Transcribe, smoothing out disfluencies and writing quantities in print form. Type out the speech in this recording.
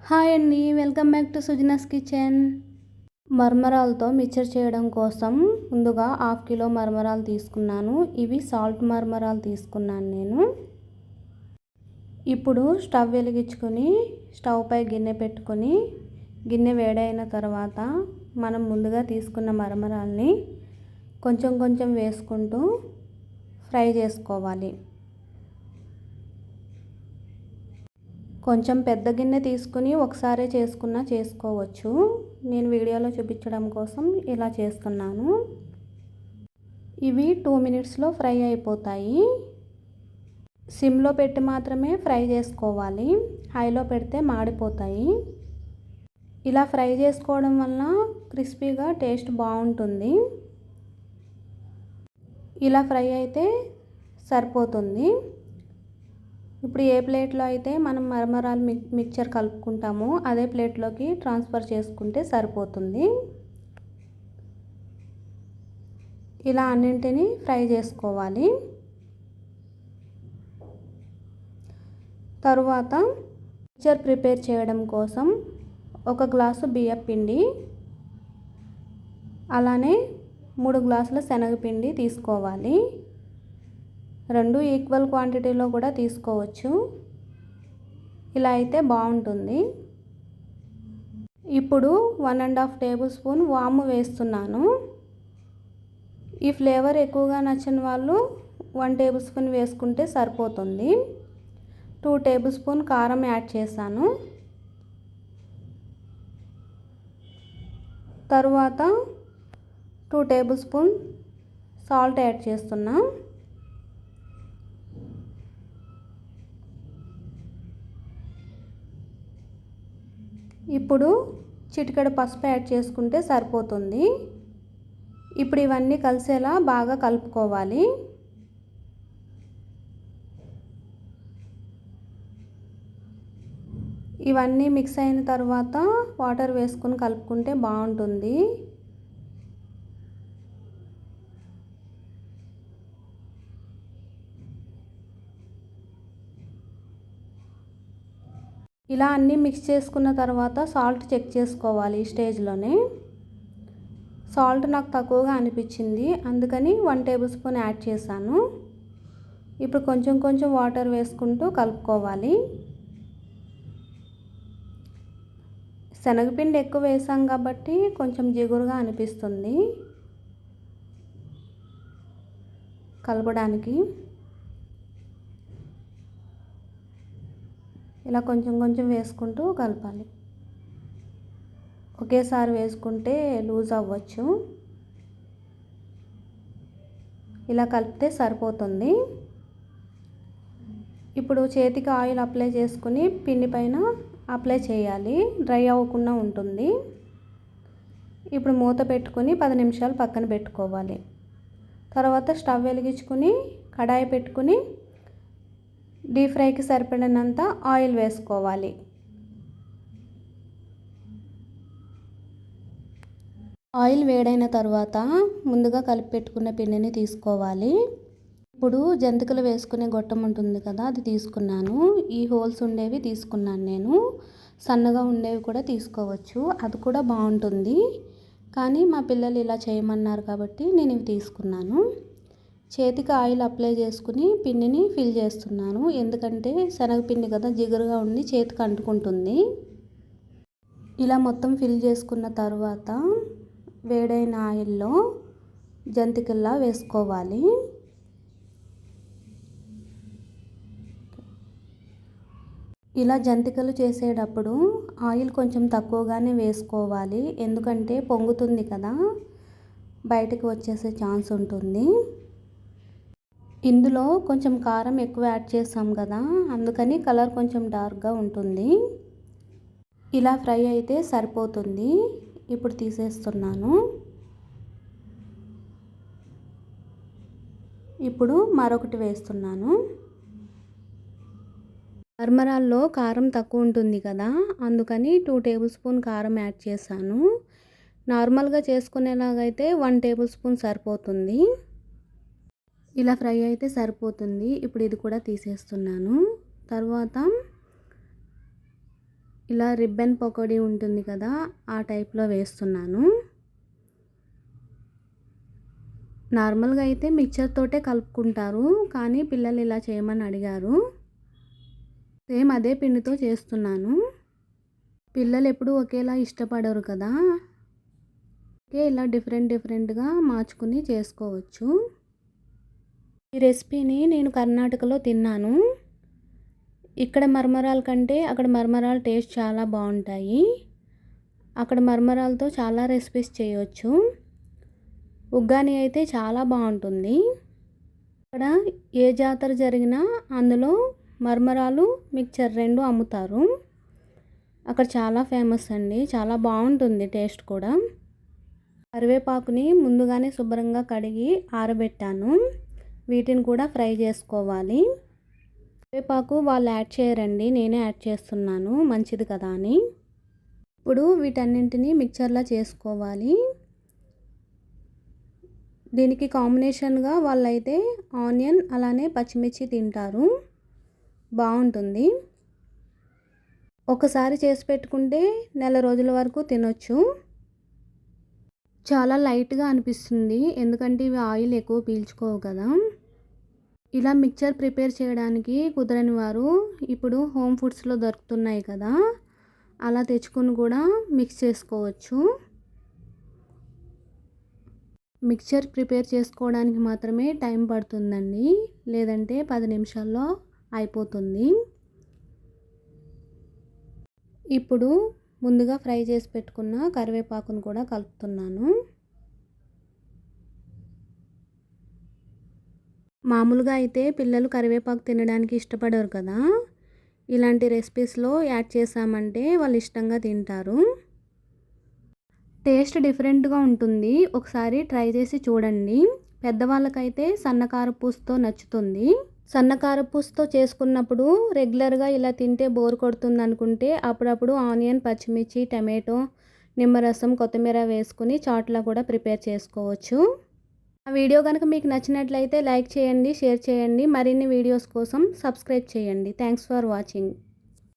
Hi అండి, welcome back to Sujana's kitchen. మరమరాలతో mixture చేయడం కోసం ముందుగా 1/2 కిలో మరమరాలు తీసుకున్నాను. ఇవి సాల్ట్ మరమరాలు తీసుకున్నాను నేను. ఇప్పుడు స్టవ్ వెలిగించుకొని స్టవ్ పై గిన్నె పెట్టుకొని గిన్నె వేడైన తర్వాత మనం ముందుగా తీసుకున్న మరమరాల్ని కొంచెం కొంచెం వేసుకుంటూ ఫ్రై చేసుకోవాలి. కొంచెం పెద్ద గిన్నె తీసుకుని ఒకసారి చేసుకోవచ్చు. నేను వీడియోలో చూపించడం కోసం ఇలా చేస్తున్నాను. ఇవి 2 మినిట్స్లో ఫ్రై అయిపోతాయి. సిమ్లో పెట్టి మాత్రమే ఫ్రై చేసుకోవాలి, హైలో పెడితే మాడిపోతాయి. ఇలా ఫ్రై చేసుకోవడం వల్ల క్రిస్పీగా టేస్ట్ బాగుంటుంది. ఇలా ఫ్రై అయితే సరిపోతుంది. ఇప్పుడు ఏ ప్లేట్లో అయితే మనం మరమరాలు మిక్చర్ కలుపుకుంటామో అదే ప్లేట్లోకి ట్రాన్స్ఫర్ చేసుకుంటే సరిపోతుంది. ఇలా అన్నింటినీ ఫ్రై చేసుకోవాలి. తరువాత మిక్చర్ ప్రిపేర్ చేయడం కోసం 1 గ్లాసు బియ్యం పిండి, అలానే 3 గ్లాసుల శనగపిండి తీసుకోవాలి. 2 ఈక్వల్ క్వాంటిటీలో కూడా తీసుకోవచ్చు. ఇలా అయితే బాగుంటుంది. ఇప్పుడు 1½ టేబుల్ స్పూన్ వాము వేస్తున్నాను. ఈ ఫ్లేవర్ ఎక్కువగా నచ్చని వాళ్ళు 1 టేబుల్ స్పూన్ వేసుకుంటే సరిపోతుంది. 2 టేబుల్ స్పూన్ కారం యాడ్ చేశాను. తరువాత 2 టేబుల్ స్పూన్ సాల్ట్ యాడ్ చేస్తున్నా. ఇప్పుడు చిటికెడు పసుపు యాడ్ చేసుకుంటే సరిపోతుంది. ఇప్పుడు ఇవన్నీ కలిసేలా బాగా కలుపుకోవాలి. ఇవన్నీ మిక్స్ అయిన తర్వాత వాటర్ వేసుకొని కలుపుకుంటే బాగుంటుంది. ఇలా అన్నీ మిక్స్ చేసుకున్న తర్వాత సాల్ట్ చెక్ చేసుకోవాలి. ఈ స్టేజ్లోనే సాల్ట్ నాకు తక్కువగా అనిపించింది, అందుకని 1 టేబుల్ స్పూన్ యాడ్ చేశాను. ఇప్పుడు కొంచెం కొంచెం వాటర్ వేసుకుంటూ కలుపుకోవాలి. శనగపిండి ఎక్కువ వేసాం కాబట్టి కొంచెం జిగురుగా అనిపిస్తుంది కలపడానికి. ఇలా కొంచెం కొంచెం వేసుకుంటూ కలపాలి. ఒకేసారి వేసుకుంటే లూజ్ అవ్వచ్చు. ఇలా కలిపితే సరిపోతుంది. ఇప్పుడు చేతికి ఆయిల్ అప్లై చేసుకుని పిండి పైన అప్లై చేయాలి, డ్రై అవ్వకుండా ఉంటుంది. ఇప్పుడు మూత పెట్టుకొని 10 నిమిషాలు పక్కన పెట్టుకోవాలి. తర్వాత స్టవ్ వెలిగించుకుని కడాయి పెట్టుకుని డీప్ ఫ్రైకి సరిపడినంత ఆయిల్ వేసుకోవాలి. ఆయిల్ వేడైన తర్వాత ముందుగా కలిపి పెట్టుకున్న పిండిని తీసుకోవాలి. ఇప్పుడు జంతికలు వేసుకునే గొట్టం ఉంటుంది కదా, అది తీసుకున్నాను. ఈ హోల్స్ ఉండేవి తీసుకున్నాను నేను. సన్నగా ఉండేవి కూడా తీసుకోవచ్చు, అది కూడా బాగుంటుంది. కానీ మా పిల్లలు ఇలా చేయమన్నారు కాబట్టి నేను ఇవి తీసుకున్నాను. చేతికి ఆయిల్ అప్లై చేసుకుని పిండిని ఫిల్ చేస్తున్నాను, ఎందుకంటే శనగపిండి కదా జిగురుగా ఉండి చేతికి అంటుకుంటుంది. ఇలా మొత్తం ఫిల్ చేసుకున్న తర్వాత వేడైన ఆయిల్లో జంతికల్లా వేసుకోవాలి. ఇలా జంతికలు చేసేటప్పుడు ఆయిల్ కొంచెం తక్కువగానే వేసుకోవాలి, ఎందుకంటే పొంగుతుంది కదా, బయటకు వచ్చేసే ఛాన్స్ ఉంటుంది. ఇందులో కొంచెం కారం ఎక్కువ యాడ్ చేసాం కదా, అందుకని కలర్ కొంచెం డార్క్గా ఉంటుంది. ఇలా ఫ్రై అయితే సరిపోతుంది. ఇప్పుడు తీసేస్తున్నాను. ఇప్పుడు మరొకటి వేస్తున్నాను. మరమరాల్లో కారం తక్కువ ఉంటుంది కదా, అందుకని 2 టేబుల్ స్పూన్ కారం యాడ్ చేశాను. నార్మల్గా చేసుకునేలాగైతే 1 టేబుల్ స్పూన్ సరిపోతుంది. ఇలా ఫ్రై అయితే సరిపోతుంది. ఇప్పుడు ఇది కూడా తీసేస్తున్నాను. తర్వాత ఇలా రిబ్బన్ పకోడీ ఉంటుంది కదా, ఆ టైప్లో వేస్తున్నాను. నార్మల్గా అయితే మిక్చర్ తోటే కలుపుకుంటారు, కానీ పిల్లలు ఇలా చేయమని అడిగారు. సేమ్ అదే పిండితో చేస్తున్నాను. పిల్లలు ఎప్పుడూ ఒకేలా ఇష్టపడరు కదా, ఇలా డిఫరెంట్గా మార్చుకుని చేసుకోవచ్చు. ఈ రెసిపీని నేను కర్ణాటకలో తిన్నాను. ఇక్కడ మరమరాల కంటే అక్కడ మరమరాల టేస్ట్ చాలా బాగుంటాయి. అక్కడ మరమరాలతో చాలా రెసిపీస్ చేయవచ్చు. ఉగ్గాని అయితే చాలా బాగుంటుంది. ఇక్కడ ఏ జాతర జరిగినా అందులో మరమరాలు మిక్చర్ 2 అమ్ముతారు. అక్కడ చాలా ఫేమస్ అండి, చాలా బాగుంటుంది టేస్ట్ కూడా. కరివేపాకుని ముందుగానే శుభ్రంగా కడిగి ఆరబెట్టాను. వీటిని కూడా ఫ్రై చేసుకోవాలి. కరివేపాకు వాళ్ళు యాడ్ చేయరండి, నేనే యాడ్ చేస్తున్నాను, మంచిది కదా అని. ఇప్పుడు వీటన్నింటినీ మిక్చర్లా చేసుకోవాలి. దీనికి కాంబినేషన్గా వాళ్ళైతే ఆనియన్ అలానే పచ్చిమిర్చి తింటారు, బాగుంటుంది. ఒకసారి చేసి పెట్టుకుంటే నెల రోజుల వరకు తినొచ్చు. చాలా లైట్గా అనిపిస్తుంది, ఎందుకంటే ఇవి ఆయిల్ ఎక్కువ పీల్చుకోవు కదా. ఇలా మిక్చర్ ప్రిపేర్ చేయడానికి కుదరని వారు ఇప్పుడు హోమ్ ఫుడ్స్లో దొరుకుతున్నాయి కదా, అలా తెచ్చుకొని కూడా మిక్స్ చేసుకోవచ్చు. మిక్చర్ ప్రిపేర్ చేసుకోవడానికి మాత్రమే టైం పడుతుందండి, లేదంటే 10 నిమిషాల్లో అయిపోతుంది. ఇప్పుడు ముందుగా ఫ్రై చేసి పెట్టుకున్న కరివేపాకును కూడా కలుపుతున్నాను. మామూలుగా అయితే పిల్లలు కరివేపాకు తినడానికి ఇష్టపడరు కదా, ఇలాంటి రెసిపీస్లో యాడ్ చేసామంటే వాళ్ళు ఇష్టంగా తింటారు. టేస్ట్ డిఫరెంట్గా ఉంటుంది, ఒకసారి ట్రై చేసి చూడండి. పెద్దవాళ్ళకైతే సన్నకారపూసతో నచ్చుతుంది. సన్నకారపూసతో చేసుకున్నప్పుడు రెగ్యులర్గా ఇలా తింటే బోర్ కొడుతుంది అనుకుంటే అప్పుడప్పుడు ఆనియన్, పచ్చిమిర్చి, టమాటో, నిమ్మరసం, కొత్తిమీర వేసుకుని చాట్లా కూడా ప్రిపేర్ చేసుకోవచ్చు. ఆ వీడియో కనుక మీకు నచ్చినట్లయితే లైక్ చేయండి, షేర్ చేయండి. మరిన్ని వీడియోస్ కోసం సబ్స్క్రైబ్ చేయండి. Thanks for watching.